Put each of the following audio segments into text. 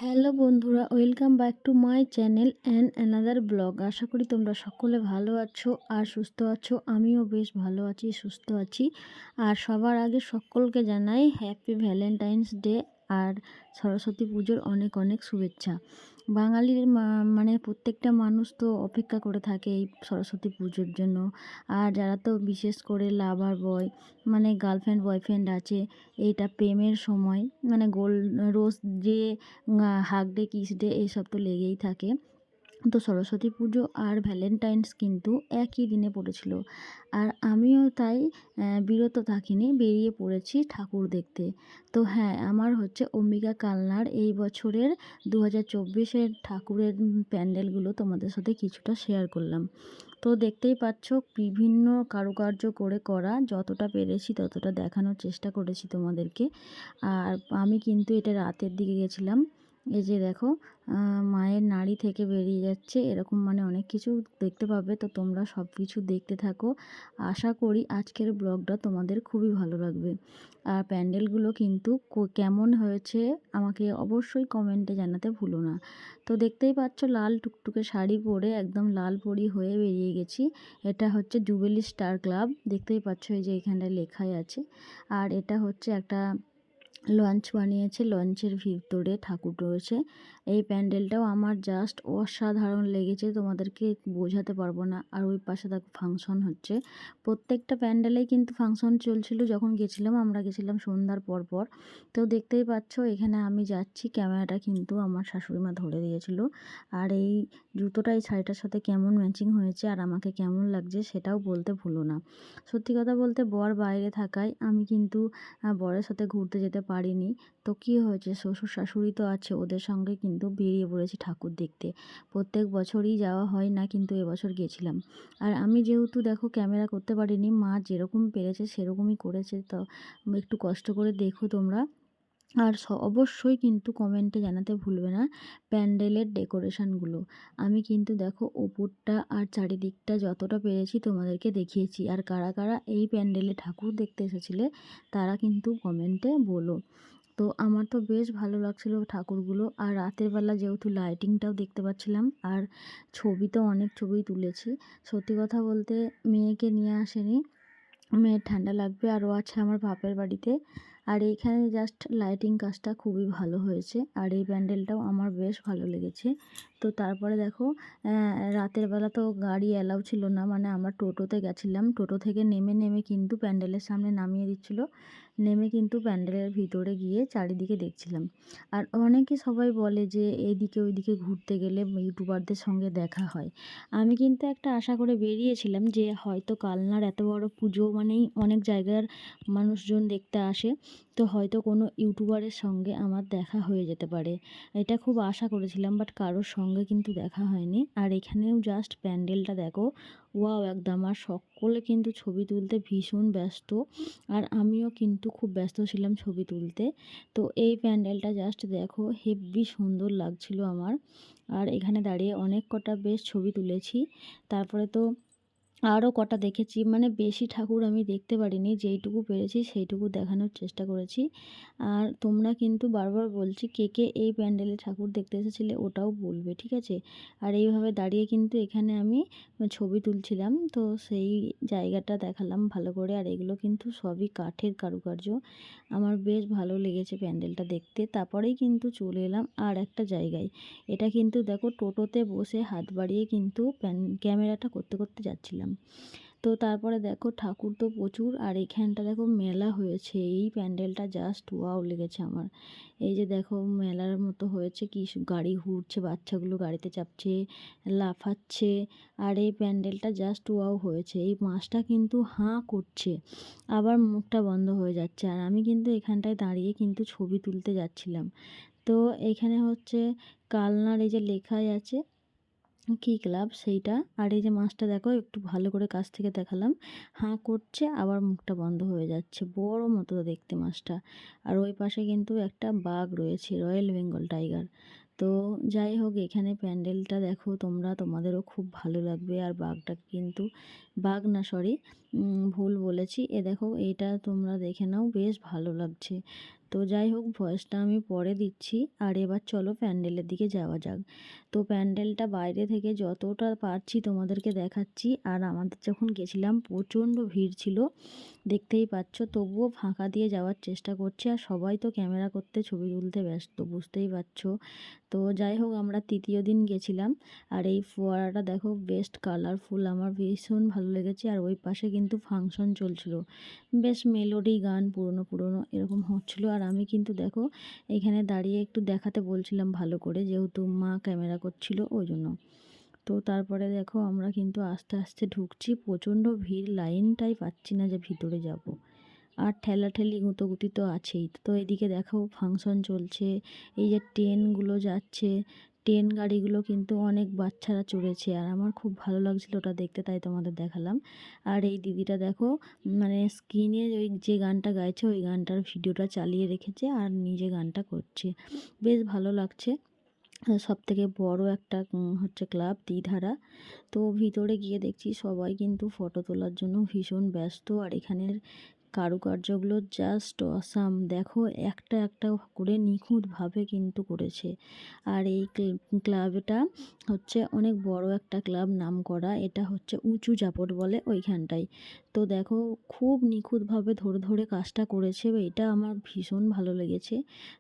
Hello বন্ধুরা, welcome back to my channel and another blog. আশা করি তোমরা সকলে ভালো আছো আর সুস্থ আছো। আমিও বেশ ভালো আছি, সুস্থ আছি। আর সবার আগে সকলকে জানাই হ্যাপি ভ্যালেন্টাইন্স ডে আর সরস্বতী পুজোর অনেক অনেক শুভেচ্ছা। বাঙালির মানে প্রত্যেকটা মানুষ তো অপেক্ষা করে থাকে এই সরস্বতী পুজোর জন্য। আর যারা তো বিশেষ করে লাভার বয় মানে গার্লফ্রেন্ড বয়ফ্রেন্ড আছে, এইটা প্রেমের সময় মানে রোজ দিয়ে হাগ ডে, কিস ডে এইসব তো লেগেই থাকে। তো সরস্বতী পুজো আর ভ্যালেন্টাইন্স কিন্তু একই দিনে পড়েছিল। আর আমিও তাই বিরত থাকিনি, বেরিয়ে পড়েছি ঠাকুর দেখতে। তো হ্যাঁ, আমার হচ্ছে অম্বিকা কালনার এই বছরের 2024-এর ঠাকুরের প্যান্ডেলগুলো তোমাদের সাথে কিছুটা শেয়ার করলাম। তো দেখতেই পাচ্ছ বিভিন্ন কারুকার্য করে করা, যতটা পেরেছি ততটা দেখানোর চেষ্টা করেছি তোমাদেরকে। আর আমি কিন্তু এটা রাতের দিকে গেছিলাম। এই যে দেখো, মায়ের নাড়ি থেকে বেরিয়ে যাচ্ছে এরকম মানে অনেক কিছু দেখতে পাবে। তো তোমরা সব কিছু দেখতে থাকো। আশা করি আজকের ব্লগটা তোমাদের খুবই ভালো লাগবে। আর প্যান্ডেলগুলো কিন্তু কেমন হয়েছে আমাকে অবশ্যই কমেন্টে জানাতে ভুলো না। তো দেখতেই পাচ্ছ লাল টুকটুকে শাড়ি পরে একদম লাল পরি হয়ে বেরিয়ে গেছি। এটা হচ্ছে জুবেলি স্টার ক্লাব, দেখতেই পাচ্ছ এই যে এখানটায় লেখাই আছে। আর এটা হচ্ছে একটা লঞ্চ বানিয়েছে, লঞ্চের ভিতরে ঠাকুর রয়েছে। এই প্যান্ডেলটাও আমার জাস্ট অসাধারণ লেগেছে, তোমাদেরকে বোঝাতে পারবো না। আর ওই পাশে দেখো ফাংশন হচ্ছে, প্রত্যেকটা প্যান্ডেলেই কিন্তু ফাংশন চলছিল। যখন গেছিলাম, আমরা গেছিলাম সন্ধ্যার পর পর। তো দেখতেই পাচ্ছ এখানে আমি যাচ্ছি, ক্যামেরাটা কিন্তু আমার শাশুড়ি মা ধরে দিয়েছিল। আর এই জুতোটা এই শাড়িটার সাথে কেমন ম্যাচিং হয়েছে আর আমাকে কেমন লাগছে সেটাও বলতে ভুলো না। সত্যি কথা বলতে বর বাইরে থাকায় আমি কিন্তু বরের সাথে ঘুরতে যেতে পারিনি। তো কী হয়েছে, শ্বশুর শাশুড়ি তো আছে, ওদের সঙ্গে কিন্তু বেরিয়ে পড়েছি ঠাকুর দেখতে। প্রত্যেক বছরই যাওয়া হয় না, কিন্তু এবছর গেছিলাম। আর আমি যেহেতু দেখো ক্যামেরা করতে পারিনি, মা যেরকম পেরেছে সেরকমই করেছে। তো একটু কষ্ট করে দেখো তোমরা। আর অবশ্যই কিন্তু কমেন্টে জানাতে ভুলবে না প্যান্ডেলের ডেকোরেশনগুলো। আমি কিন্তু দেখো ওপরটা আর চারিদিকটা যতটা পেরেছি তোমাদেরকে দেখিয়েছি। আর কারা কারা এই প্যান্ডেলে ঠাকুর দেখতে এসেছিলে তারা কিন্তু কমেন্টে বলো। তো আমার তো বেশ ভালো লাগছিল ঠাকুরগুলো। আর রাতের বেলা যেহেতু লাইটিংটাও দেখতে পাচ্ছিলাম, আর ছবি তো অনেক ছবি তুলেছি। সত্যি কথা বলতে মেয়েকে নিয়ে আসেনি, মেয়ের ঠান্ডা লাগবে, আরও আছে আমার বাপের বাড়িতে। আর এইখানে জাস্ট লাইটিং কাজটা খুবই ভালো হয়েছে, আর এই প্যান্ডেলটাও আমার বেশ ভালো লেগেছে। তো তারপরে দেখো, রাতের বেলা তো গাড়ি অ্যালাউ ছিল না, মানে আমরা টোটোতে গেছিলাম। টোটো থেকে নেমে নেমে কিন্তু প্যান্ডেলের সামনে নামিয়ে দিচ্ছিলো, নেমে কিন্তু প্যান্ডেলের ভিতরে গিয়ে চারিদিকে দেখছিলাম। আর অনেকে সবাই বলে যে এইদিকে ওইদিকে ঘুরতে গেলে ইউটিউবারদের সঙ্গে দেখা হয়। আমি কিন্তু একটা আশা করে বেরিয়েছিলাম যে হয়তো কালনার এত বড় পুজো মানেই অনেক জায়গার মানুষজন দেখতে আসে, তো হয়তো কোনো ইউটিউবারের সঙ্গে আমার দেখা হয়ে যেতে পারে, এটা খুব আশা করেছিলাম। বাট কারোর সঙ্গে কিন্তু দেখা হয়নি। আর এখানেও জাস্ট প্যান্ডেলটা দেখো, ওয়াও একদম। আর সকলে কিন্তু ছবি তুলতে ভীষণ ব্যস্ত, আর আমিও কিন্তু খুব ব্যস্ত ছিলাম ছবি তুলতে। তো এই প্যান্ডেলটা জাস্ট দেখো, হেব্বি সুন্দর লাগছিল আমার। আর এখানে দাঁড়িয়ে অনেক কটা বেশ ছবি তুলেছি। তারপরে তো আরও কটা দেখেছি, মানে বেশি ঠাকুর আমি দেখতে পারিনি, যেইটুকু পেরেছি সেইটুকু দেখানোর চেষ্টা করেছি। আর তোমরা কিন্তু বারবার বলছি কে কে এই প্যান্ডেলে ঠাকুর দেখতে এসেছিলে ওটাও বলবে, ঠিক আছে? আর এইভাবে দাঁড়িয়ে কিন্তু এখানে আমি ছবি তুলছিলাম, তো সেই জায়গাটা দেখালাম ভালো করে। আর এগুলো কিন্তু সবই কাঠের কারুকার্য, আমার বেশ ভালো লেগেছে প্যান্ডেলটা দেখতে। তারপরেই কিন্তু চলে এলাম আর একটা জায়গায়। এটা কিন্তু দেখো টোটোতে বসে হাত বাড়িয়ে কিন্তু ক্যামেরাটা করতে করতে যাচ্ছিলাম। তো তারপরে দেখো ঠাকুর তো প্রচুর, আর এখানটা দেখো মেলা হয়েছে। এই প্যান্ডেলটা জাস্ট ওয়াও লেগেছে আমার। এই যে দেখো মেলার মতো হয়েছে, কি গাড়ি ঘুরছে, বাচ্চাগুলো গাড়িতে চাপছে, লাফাচ্ছে। আর এই প্যান্ডেলটা জাস্ট ওয়াও হয়েছে। এই মাছটা কিন্তু হাঁ করছে, আবার মুখটা বন্ধ হয়ে যাচ্ছে। আর আমি কিন্তু এখানটায় দাঁড়িয়ে কিন্তু ছবি তুলতে যাচ্ছিলাম। তো এখানে হচ্ছে কালনার এই যে লেখাই আছে কি ক্লাব সেইটা। আর এই যে মাছটা দেখো, একটু ভালো করে কাছ থেকে দেখালাম, হাঁ করছে আবার মুখটা বন্ধ হয়ে যাচ্ছে, বড় মতো দেখতে মাছটা। আর ওই পাশে কিন্তু একটা বাঘ রয়েছে, রয়্যাল বেঙ্গল টাইগার। তো যাই হোক, এখানে প্যান্ডেলটা দেখো তোমরা, তোমাদেরও খুব ভালো লাগবে। আর বাঘটা কিন্তু, বাঘ না সরি, ভুল বলেছি, এ দেখো এইটা তোমরা দেখে নাও, বেশ ভালো লাগছে। তো যাই হোক ভয়েসটা আমি পরে দিচ্ছি। আর এবার চলো প্যান্ডেলের দিকে যাওয়া যাক। তো প্যান্ডেলটা বাইরে থেকে যতটা পারছি তোমাদেরকে দেখাচ্ছি। আর আমাদের যখন গেছিলাম প্রচণ্ড ভিড় ছিল, দেখতেই পাচ্ছ, তবুও ফাঁকা দিয়ে যাওয়ার চেষ্টা করছি। আর সবাই তো ক্যামেরা করতে ছবি তুলতে ব্যস্ত, বুঝতেই পারছো। তো যাই হোক আমরা তৃতীয় দিন গেছিলাম। আর এই ফোয়ারাটা দেখো বেস্ট কালারফুল, আমার ভীষণ ভালো লেগেছে। আর ওই পাশে কিন্তু ফাংশন চলছিল, বেশ মেলোডি গান পুরনো পুরনো এরকম হচ্ছিল। আর আমি কিন্তু দেখো এখানে দাঁড়িয়ে একটু দেখাতে বলছিলাম ভালো করে, যেহেতু মা ক্যামেরা করছিল ওই জন্য। তো তারপরে দেখো আমরা কিন্তু আস্তে আস্তে ঢুকছি, প্রচণ্ড ভিড়, লাইনটাই পাচ্ছি না যে ভিতরে যাব। আর ঠেলাঠেলি গুঁতোগুতি তো আছেই। তো এদিকে দেখো ফাংশন চলছে, এই যে ট্রেনগুলো যাচ্ছে, ট্রেন গাড়িগুলো কিন্তু অনেক বাচ্চারা চড়েছে। আর আমার খুব ভালো লাগছিল ওটা দেখতে, তাই তোমাদের দেখালাম। আর এই দিদিটা দেখো মানে স্ক্রিনে ওই যে গানটা গাইছে ওই গানটার ভিডিওটা চালিয়ে রেখেছে আর নিজে গানটা করছে, বেশ ভালো লাগছে। সবথেকে বড় একটা হচ্ছে ক্লাব দ্বিধারা। তো ভিতরে গিয়ে দেখছি সবাই কিন্তু ফটো তোলার জন্য ভীষণ ব্যস্ত। আর এখানের কারুকার্যগুলো জাস্ট অসাম, দেখো একটা একটা করে নিখুঁতভাবে কিন্তু করেছে। আর এই ক্লাবটা হচ্ছে অনেক বড় একটা ক্লাব, নাম করা। এটা হচ্ছে উঁচু জাপট বলে ওইখানটায়। তো দেখো খুব নিখুঁতভাবে ধরে ধরে কাজটা করেছে, এটা আমার ভীষণ ভালো লেগেছে।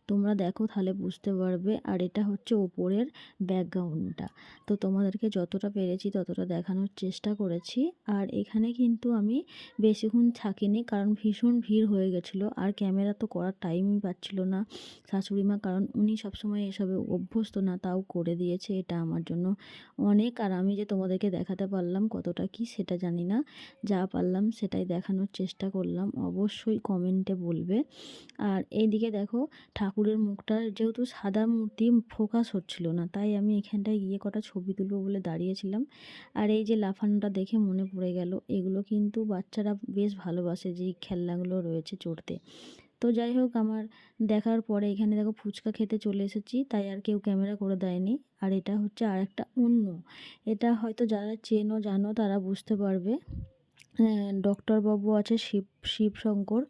তোমরা দেখো তাহলে বুঝতে পারবে। আর এটা হচ্ছে ওপরের ব্যাকগ্রাউন্ডটা। তো তোমাদেরকে যতটা পেরেছি ততটা দেখানোর চেষ্টা করেছি। আর এখানে কিন্তু আমি বেশিক্ষণ থাকিনি, কারণ ভীষণ ভিড় হয়ে গেছিলো। আর ক্যামেরা তো করার টাইমই পাচ্ছিল না শাশুড়ি মা, কারণ উনি সবসময় এসবে অভ্যস্ত না, তাও করে দিয়েছে, এটা আমার জন্য অনেক। আর আমি যে তোমাদেরকে দেখাতে পারলাম কতটা কি সেটা জানি না, যা পারলাম সেটাই দেখানোর চেষ্টা করলাম, অবশ্যই কমেন্টে বলবে। আর এইদিকে দেখো ঠাকুরের মুখটা যেহেতু সাদা মূর্তি, ফোকাস হচ্ছিল না, তাই আমি এখানটায় গিয়ে কটা ছবি তুলবো বলে দাঁড়িয়েছিলাম। আর এই যে লাফানোটা দেখে মনে পড়ে গেল, এগুলো কিন্তু বাচ্চারা বেশ ভালোবাসে, যেই খেলনাগুলো রয়েছে চড়তে। তো যাই হোক আমার দেখার পরে এখানে দেখো ফুচকা খেতে চলে এসেছি, তাই আর কেউ ক্যামেরা করে দেয়নি। আর এটা হচ্ছে আর একটা অন্য, এটা হয়তো যারা চেনো জানো তারা বুঝতে পারবে। ডক্টরবাবু আছে শিবশঙ্কর,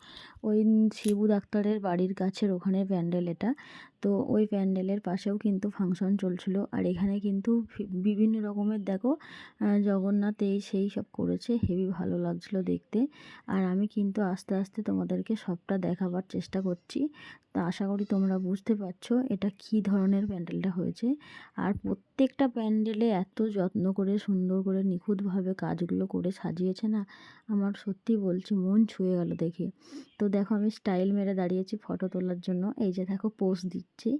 ওই শিবু ডাক্তারের বাড়ির কাছের ওখানে প্যান্ডেল এটা। তো ওই প্যান্ডেলের পাশেও কিন্তু ফাংশন চলছিল। আর এখানে কিন্তু বিভিন্ন রকমের দেখো জগন্নাথ এই সেই সব করেছে, হেবি ভালো লাগছিলো দেখতে। আর আমি কিন্তু আস্তে আস্তে তোমাদেরকে সবটা দেখাবার চেষ্টা করছি। তা আশা করি তোমরা বুঝতে পারছো এটা কী ধরনের প্যান্ডেলটা হয়েছে। আর প্রত্যেকটা প্যান্ডেলে এত যত্ন করে সুন্দর করে নিখুঁতভাবে কাজগুলো করে সাজিয়েছে না, আমার সত্যি বলছি মন ছুঁয়ে গেল দেখে। তো দেখো আমি স্টাইল মেরে দাঁড়িয়েছি ফটো তোলার জন্য, এই যে দেখো পোজ দিচ্ছি।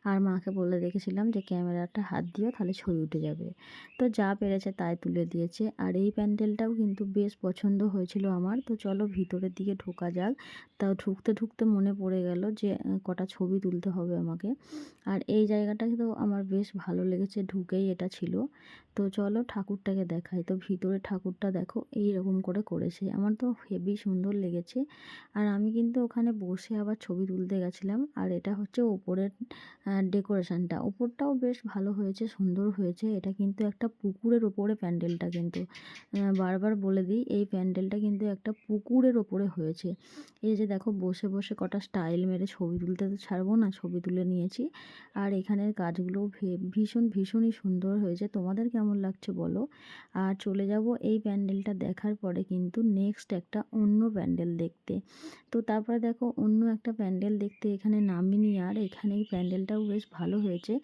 আর মাকে বলে রেখেছিলাম যে ক্যামেরাটা হাত দিও তাহলে ছবি উঠে যাবে। তো যা পেরেছে তাই তুলে দিয়েছে। আর এই প্যান্ডেলটাও কিন্তু বেশ পছন্দ হয়েছিল আমার। তো চলো ভিতরের দিকে ঢোকা যাক। তাও ঢুকতে ঢুকতে মনে পড়ে গেল যে কটা ছবি তুলতে হবে আমাকে। আর এই জায়গাটা তো আমার বেশ ভালো লেগেছে, ঢুকেই এটা ছিল। তো চলো ঠাকুরটাকে দেখাই। তো ভিতরে ঠাকুরটা দেখো এই রকম করে করেছে, আমার তো হেবি সুন্দর লেগেছে। আর আমি কিন্তু ওখানে বসে আবার ছবি তুলতে গেছিলাম। আর এটা হচ্ছে ওপরের ডেকোরেশনটা, ওপরটাও বেশ ভালো হয়েছে, সুন্দর হয়েছে। এটা কিন্তু একটা পুকুরের ওপরে প্যান্ডেলটা, কিন্তু বারবার বলে দিই এই প্যান্ডেলটা কিন্তু একটা পুকুরের ওপরে হয়েছে। এই যে দেখো বসে বসে কটা স্টাইল মেরে ছবি তুলতে তো ছাড়বো না, ছবি তুলে নিয়েছি। আর এখানের কাজগুলো ভীষণই সুন্দর হয়েছে। তোমাদের কেমন লাগছে বলো। আর চলে যাব এই প্যান্ডেলটা দেখার পরে কিন্তু নেক্সট একটা অন্য প্যান্ডেল দেখতে। তো তারপরে দেখো অন্য একটা প্যান্ডেল দেখতে এখানে নামিনি। আর এখানে এই প্যান্ডেলটাও বেশ ভালো হয়েছে।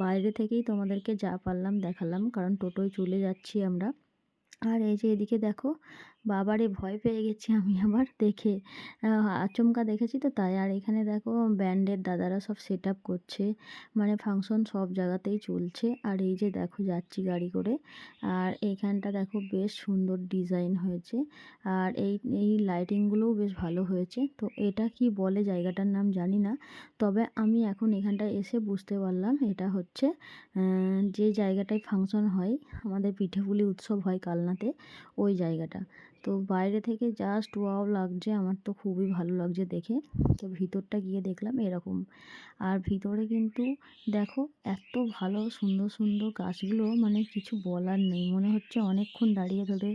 বাইরে থেকেই তোমাদেরকে যা পারলাম দেখালাম, কারণ টোটোয় চলে যাচ্ছি আমরা। আর এই যে এদিকে দেখো, বাবারে ভয় পেয়ে গেছি আমি আবার দেখে, আচমকা দেখেছি তো তাই। আর এখানে দেখো ব্যান্ডের দাদারা সব সেট আপ করছে, মানে ফাংশন সব জায়গাতেই চলছে। আর এই যে দেখো যাচ্ছি গাড়ি করে। আর এইখানটা দেখো বেশ সুন্দর ডিজাইন হয়েছে। আর এই এই লাইটিংগুলোও বেশ ভালো হয়েছে। তো এটা কি বলে জায়গাটার নাম জানি না, তবে আমি এখন এখানটায় এসে বুঝতে পারলাম এটা হচ্ছে যে জায়গাটায় ফাংশন হয়, আমাদের পিঠেপুলি উৎসব হয় কালনাতে, ওই জায়গাটা। তো বাইরে থেকে জাস্ট ওয়াও লাগছে, আমার তো খুবই ভালো লাগছে দেখে। তো ভিতরটা গিয়ে দেখলাম এরকম। আর ভিতরে কিন্তু দেখো এত ভালো সুন্দর সুন্দর গাছগুলো, মানে কিছু বলার নেই। মনে হচ্ছে অনেকক্ষণ দাঁড়িয়ে ধরে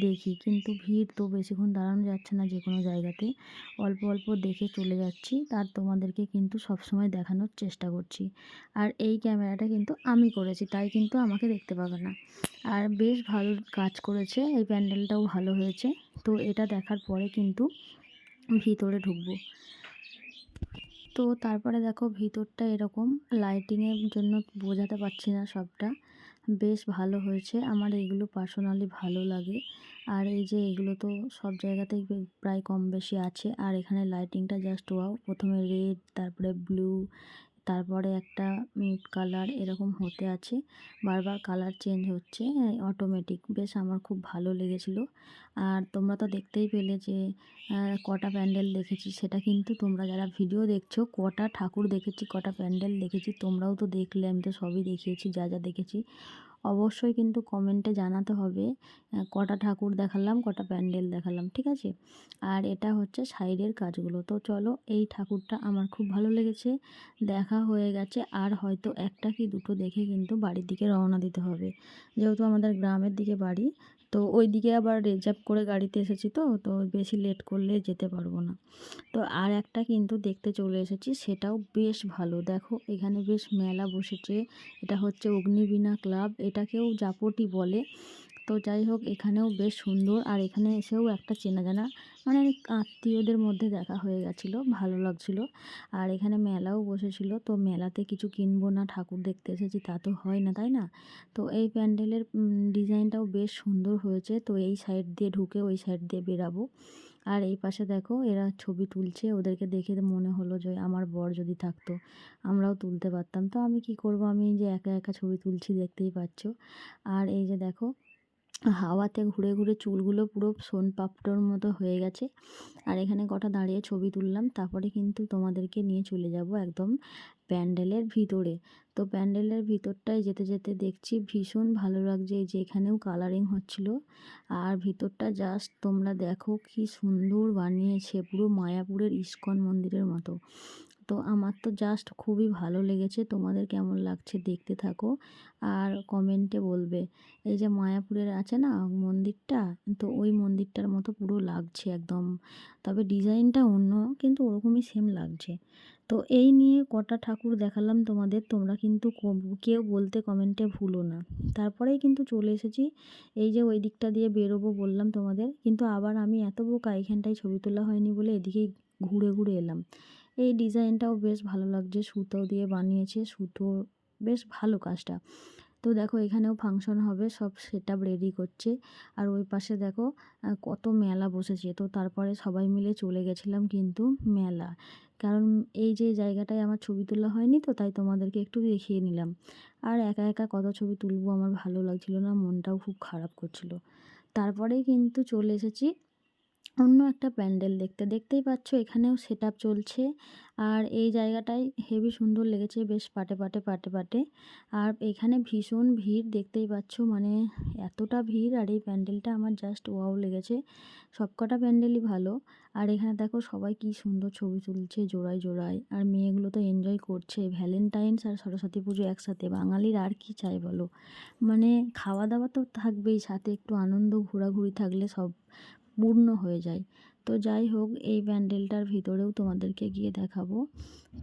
দেখি, কিন্তু ভিড় তো বেশিক্ষণ দাঁড়ানো যাচ্ছে না যে কোনো জায়গাতে। অল্প অল্প দেখে চলে যাচ্ছি, আর তোমাদেরকে কিন্তু সবসময় দেখানোর চেষ্টা করছি। আর এই ক্যামেরাটা কিন্তু আমি করেছি, তাই কিন্তু আমাকে দেখতে পাবে না। আর বেশ ভালো কাজ করেছে, এই প্যান্ডেলটাও ভালো হয়েছে। তো এটা দেখার পরে কিন্তু ভিতরে ঢুকবো। তো তারপরে দেখো ভিতরটা এরকম, লাইটিংয়ের জন্য বোঝাতে পারছি না সবটা। বেশ ভালো হয়েছে, আমার এইগুলো পার্সোনালি ভালো লাগে। আর এই যে এগুলো তো সব জায়গাতেই প্রায় কম বেশি আছে। আর এখানে লাইটিংটা জাস্ট ওয়াও, প্রথমে রেড, তারপরে ব্লু, তারপরে একটা মিড কালার, এরকম হতে আছে, বারবার কালার চেঞ্জ হচ্ছে অটোমেটিক। বেশ আমার খুব ভালো লেগেছিলো। আর তোমরা তো দেখতেই পেলে যে কটা প্যান্ডেল দেখেছি, সেটা কিন্তু তোমরা যারা ভিডিও দেখছো, কটা ঠাকুর দেখেছি, কটা প্যান্ডেল দেখেছি তোমরাও তো দেখলে। আমি তো সবই দেখিয়েছি যা যা দেখেছি। অবশ্যই কিন্তু কমেন্টে জানাতে হবে কটা ঠাকুর দেখালাম, কটা প্যান্ডেল দেখালাম, ঠিক আছে? আর এটা হচ্ছে সাইডের কাজগুলো। তো চলো, এই ঠাকুরটা আমার খুব ভালো লেগেছে, দেখা হয়ে গেছে। আর হয়তো একটা কি দুটো দেখে কিন্তু বাড়ির দিকে রওনা দিতে হবে, যেহেতু আমাদের গ্রামের দিকে বাড়ি। তো ওই দিকে আবার রিজার্ভ করে গাড়িতে এসেছি, তো তো বেশি লেট করলে যেতে পারবো না। তো আর একটা কিন্তু দেখতে চলে এসেছি, সেটাও বেশ ভালো। দেখো এখানে বেশ মেলা বসেছে, এটা হচ্ছে অগ্নিবীণা ক্লাব, এটাকেও জাপটি বলে। তো যাই হোক, এখানেও বেশ সুন্দর। আর এখানে এসেও একটা চেনা জানা, মানে আত্মীয়দের মধ্যে দেখা হয়ে গেছিলো, ভালো লাগছিলো। আর এখানে মেলাও বসেছিল, তো মেলাতে কিছু কিনবো না, ঠাকুর দেখতে এসেছি তা তো হয় না, তাই না? তো এই প্যান্ডেলের ডিজাইনটাও বেশ সুন্দর হয়েছে। তো এই সাইড দিয়ে ঢুকে ওই সাইড দিয়ে বেরাবো। আর এই পাশে দেখো এরা ছবি তুলছে, ওদেরকে দেখে মনে হলো যে আমার বর যদি থাকতো আমরাও তুলতে পারতাম। তো আমি কি করব, আমি এই যে একা একা ছবি তুলছি, দেখতেই পাচ্ছ। আর এই যে দেখো হাওয়াতে ঘুরে ঘুরে চুলগুলো পুরো সোনপাপড়ির মতো হয়ে গেছে। আর এখানে কটা দাঁড়িয়ে ছবি তুললাম, তারপরে কিন্তু তোমাদেরকে নিয়ে চলে যাব একদম প্যান্ডেলের ভিতরে। তো প্যান্ডেলের ভিতরটায় যেতে যেতে দেখছি ভীষণ ভালো লাগছে, এই যে এখানেও কালারিং হচ্ছিল। আর ভিতরটা জাস্ট তোমরা দেখো কি সুন্দর বানিয়েছে, পুরো মায়াপুরের ইস্কন মন্দিরের মতো। তো আমার তো জাস্ট খুবই ভালো লেগেছে, তোমাদের কেমন লাগছে দেখতে থাকো আর কমেন্টে বলবে। এই যে মায়াপুরের আছে না মন্দিরটা, তো ওই মন্দিরটার মতো পুরো লাগছে একদম, তবে ডিজাইনটা অন্য, কিন্তু ওরকমই সেম লাগছে। তো এই নিয়ে কটা ঠাকুর দেখালাম তোমাদের, তোমরা কিন্তু কেউ বলতে কমেন্টে ভুলো না। তারপরেই কিন্তু চলে এসেছি, এই যে ওই দিকটা দিয়ে বেরোবো বললাম তোমাদের, কিন্তু আবার আমি এত বোকা, এখানটায় ছবি তোলা হয়নি বলে এদিকেই ঘুরে ঘুরে এলাম। এই ডিজাইনটাও বেশ ভালো লাগছে, সুতো দিয়ে বানিয়েছে, সুতো বেশ ভালো কাজটা। তো দেখো এখানেও ফাংশন হবে, সব সেটআপ রেডি করছে। আর ওই পাশে দেখো কত মেলা বসেছে। তো তারপরে সবাই মিলে চলে গেছিলাম কিন্তু মেলা, কারণ এই যে জায়গাটায় আমার ছবি তোলা হয়নি, তো তাই তোমাদেরকে একটু দেখিয়ে নিলাম। আর একা একা কত ছবি তুলবো, আমার ভালো লাগছিল না, মনটাও খুব খারাপ করছিল। তারপরেই কিন্তু চলে এসেছি অন্য একটা প্যান্ডেল দেখতে। দেখতেই পাচ্ছ এখানেও সেটআপ চলছে। আর এই জায়গাটায় হেবি সুন্দর লেগেছে, বেশ পাটে পাটে পাটে পাটে। আর এখানে ভীষণ ভিড়, দেখতেই পাচ্ছ, মানে এতটা ভিড়। আর এই প্যান্ডেলটা আমার জাস্ট ওয়াও লেগেছে, সবকটা প্যান্ডেলই ভালো। আর এখানে দেখো সবাই কি সুন্দর ছবি তুলছে জোড়ায় জোড়ায়, আর মেয়েগুলো তো এনজয় করছে। ভ্যালেন্টাইন্স আর সরস্বতী পুজো একসাথে, বাঙালির আর কি চাই বলো। মানে খাওয়া দাওয়া তো থাকবেই, সাথে একটু আনন্দ ঘোরাঘুরি থাকলে সব পূর্ণ হয়ে যায়। তো যাই হোক, এই প্যান্ডেলটার ভিতরেও তোমাদেরকে গিয়ে দেখাবো।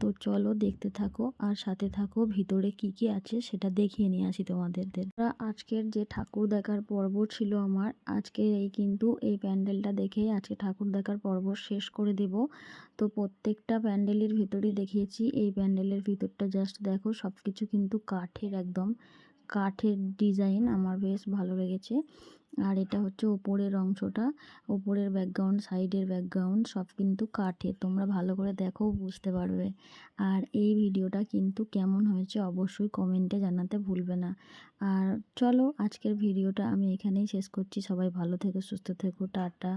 তো চলো দেখতে থাকো আর সাথে থাকো, ভিতরে কি কি আছে সেটা দেখিয়ে নিয়ে আসি তোমাদের। আজকের যে ঠাকুর দেখার পর্ব ছিল আমার, আজকে এই কিন্তু এই প্যান্ডেলটা দেখেই আজকে ঠাকুর দেখার পর্ব শেষ করে দেব। তো প্রত্যেকটা প্যান্ডেলের ভিতরেই দেখিয়েছি, এই প্যান্ডেলের ভিতরটা জাস্ট দেখো, সব কিছু কিন্তু কাঠের, একদম কাঠের ডিজাইন, আমার বেশ ভালো লেগেছে। আর এটা হচ্ছে ওপরের অংশটা, ওপরের ব্যাকগ্রাউন্ড, সাইডের ব্যাকগ্রাউন্ড সব কিন্তু কাঠের, তোমরা ভালো করে দেখো বুঝতে পারবে। আর এই ভিডিওটা কিন্তু কেমন হয়েছে অবশ্যই কমেন্টে জানাতে ভুলবে না। আর চলো আজকের ভিডিওটা আমি এখানেই শেষ করছি, সবাই ভালো থেকো, সুস্থ থেকো, টাটা।